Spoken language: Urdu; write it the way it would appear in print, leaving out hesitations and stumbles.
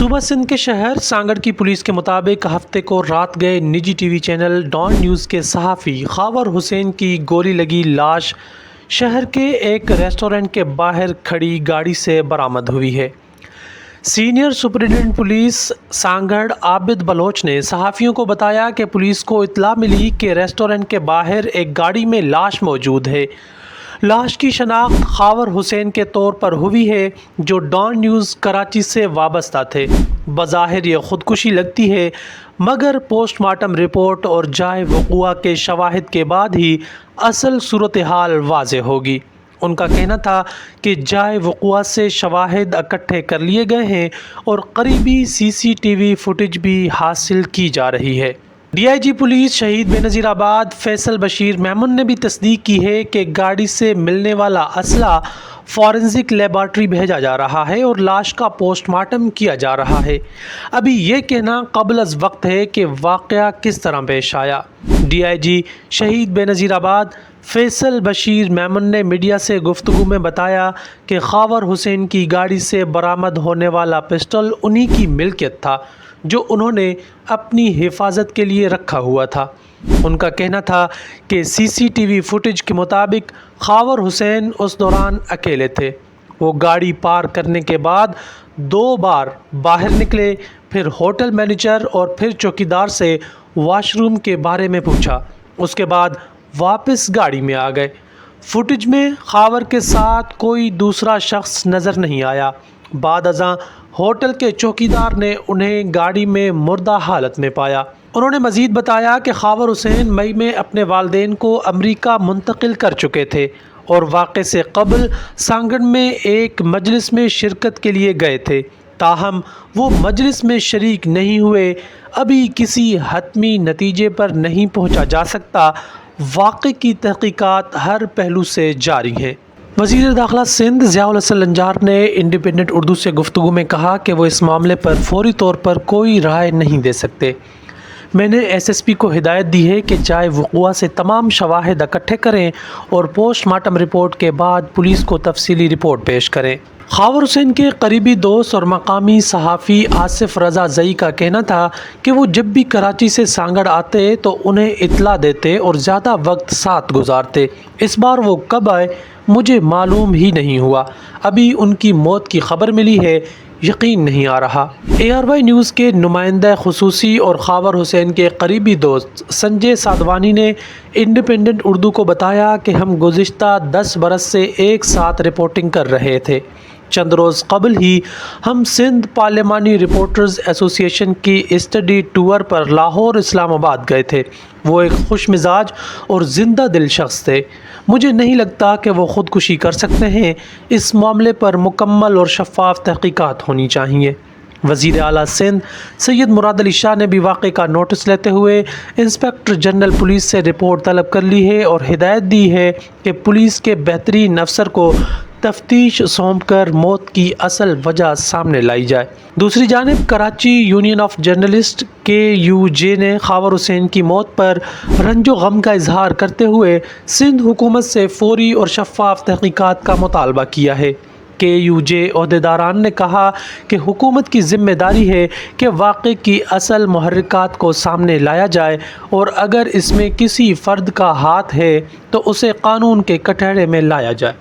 صوبہ سندھ کے شہر سانگڑ کی پولیس کے مطابق ہفتے کو رات گئے نجی TV channel Dawn News کے صحافی خاور حسین کی گولی لگی لاش شہر کے ایک ریسٹورنٹ کے باہر کھڑی گاڑی سے برآمد ہوئی ہے۔ سینئر سپرنٹنڈنٹ پولیس سانگڑ عابد بلوچ نے صحافیوں کو بتایا کہ پولیس کو اطلاع ملی کہ ریسٹورنٹ کے باہر ایک گاڑی میں لاش موجود ہے۔ لاش کی شناخت خاور حسین کے طور پر ہوئی ہے جو ڈان نیوز کراچی سے وابستہ تھے۔ بظاہر یہ خودکشی لگتی ہے مگر پوسٹ مارٹم رپورٹ اور جائے وقوع کے شواہد کے بعد ہی اصل صورتحال واضح ہوگی۔ ان کا کہنا تھا کہ جائے وقوع سے شواہد اکٹھے کر لیے گئے ہیں اور قریبی سی سی ٹی وی فوٹیج بھی حاصل کی جا رہی ہے۔ ڈی آئی جی پولیس شہید بے نظیر آباد فیصل بشیر میمن نے بھی تصدیق کی ہے کہ گاڑی سے ملنے والا اسلحہ فورنزک لیبارٹری بھیجا جا رہا ہے اور لاش کا پوسٹ مارٹم کیا جا رہا ہے۔ ابھی یہ کہنا قبل از وقت ہے کہ واقعہ کس طرح پیش آیا۔ ڈی آئی جی شہید بے نظیر آباد فیصل بشیر میمن نے میڈیا سے گفتگو میں بتایا کہ خاور حسین کی گاڑی سے برآمد ہونے والا پسٹل انہی کی ملکیت تھا جو انہوں نے اپنی حفاظت کے لیے رکھا ہوا تھا۔ ان کا کہنا تھا کہ سی سی ٹی وی فوٹیج کے مطابق خاور حسین اس دوران اکیلے تھے۔ وہ گاڑی پارک کرنے کے بعد 2 بار باہر نکلے، پھر ہوٹل مینیجر اور پھر چوکیدار سے واش روم کے بارے میں پوچھا، اس کے بعد واپس گاڑی میں آ گئے۔ فوٹیج میں خاور کے ساتھ کوئی دوسرا شخص نظر نہیں آیا۔ بعد ازاں ہوٹل کے چوکیدار نے انہیں گاڑی میں مردہ حالت میں پایا۔ انہوں نے مزید بتایا کہ خاور حسین مئی میں اپنے والدین کو امریکہ منتقل کر چکے تھے اور واقعے سے قبل سانگڑ میں ایک مجلس میں شرکت کے لیے گئے تھے، تاہم وہ مجلس میں شریک نہیں ہوئے۔ ابھی کسی حتمی نتیجے پر نہیں پہنچا جا سکتا۔ واقعے کی تحقیقات ہر پہلو سے جاری ہیں۔ وزیر داخلہ سندھ ضیاء الحسن لنجار نے انڈیپینڈنٹ اردو سے گفتگو میں کہا کہ وہ اس معاملے پر فوری طور پر کوئی رائے نہیں دے سکتے۔ میں نے ایس ایس پی کو ہدایت دی ہے کہ جائے وقوع سے تمام شواہد اکٹھے کریں اور پوسٹ مارٹم رپورٹ کے بعد پولیس کو تفصیلی رپورٹ پیش کریں۔ خاور حسین کے قریبی دوست اور مقامی صحافی آصف رضا زئی کا کہنا تھا کہ وہ جب بھی کراچی سے سانگڑ آتے تو انہیں اطلاع دیتے اور زیادہ وقت ساتھ گزارتے۔ اس بار وہ کب آئے مجھے معلوم ہی نہیں ہوا۔ ابھی ان کی موت کی خبر ملی ہے، یقین نہیں آ رہا۔ اے آر وائی نیوز کے نمائندہ خصوصی اور خاور حسین کے قریبی دوست سنجے سادھوانی نے انڈیپینڈنٹ اردو کو بتایا کہ ہم گزشتہ 10 برس سے ایک ساتھ رپورٹنگ کر رہے تھے۔ چند روز قبل ہی ہم سندھ پارلیمانی رپورٹرز ایسوسی ایشن کی اسٹڈی ٹور پر لاہور اسلام آباد گئے تھے۔ وہ ایک خوش مزاج اور زندہ دل شخص تھے۔ مجھے نہیں لگتا کہ وہ خودکشی کر سکتے ہیں۔ اس معاملے پر مکمل اور شفاف تحقیقات ہونی چاہیے۔ وزیر اعلیٰ سندھ سید مراد علی شاہ نے بھی واقعے کا نوٹس لیتے ہوئے انسپکٹر جنرل پولیس سے رپورٹ طلب کر لی ہے اور ہدایت دی ہے کہ پولیس کے بہترین افسر کو تفتیش سونپ کر موت کی اصل وجہ سامنے لائی جائے۔ دوسری جانب Karachi union of journalist KUJ نے خاور حسین کی موت پر رنج و غم کا اظہار کرتے ہوئے سندھ حکومت سے فوری اور شفاف تحقیقات کا مطالبہ کیا ہے۔ KUJ عہدیداران نے کہا کہ حکومت کی ذمہ داری ہے کہ واقعے کی اصل محرکات کو سامنے لایا جائے اور اگر اس میں کسی فرد کا ہاتھ ہے تو اسے قانون کے کٹہرے میں لایا جائے۔